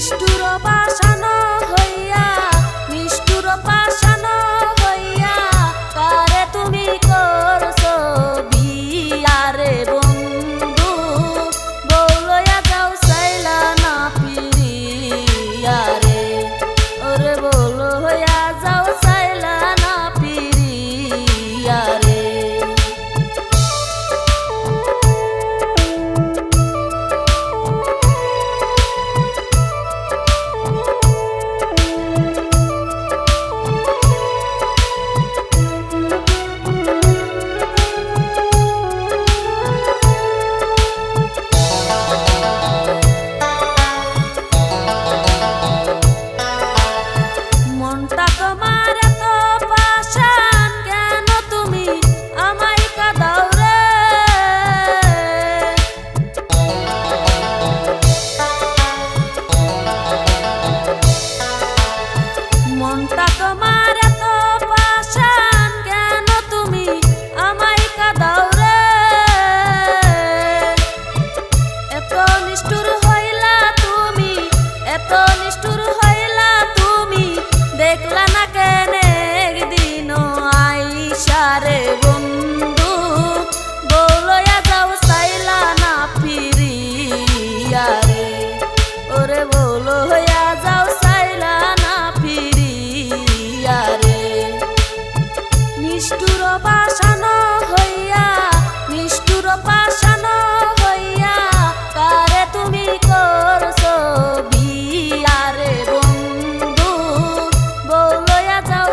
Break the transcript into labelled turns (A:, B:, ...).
A: নিষ্ঠুর পাষাণ হইয়া নিষ্ঠুর পাষাণ হইয়া কারে তুমি করছো বিয়া রে বন্ধু বউ লইয়া যাও চাইলা না ফিরিয়া রে ওরে বউ লইয়া যাও চাইলা না ফিরিয়া রে। মনটা তোমার এত পাষাণ কেন তুমি আমায় কাঁদাও রে মনটা তোমার এত পাষাণ কেন তুমি আমায় কাঁদাও রে এত নিষ্ঠুর হইলা তুমি এত নিষ্ঠুর হইলা তুমি দেখলা না কেন একদিন আইসা রে বন্ধু বউ লইয়া যাও চাইলা না ফিরিয়া রে ওরে বউ লইয়া যাও চাইলা না ফিরিয়া রে। নিষ্ঠুর পাষাণ হইয়া নিষ্ঠুর পাষাণ হইয়া কারে তুমি করছো বিয়া রে বন্ধু বউ লইয়া যাও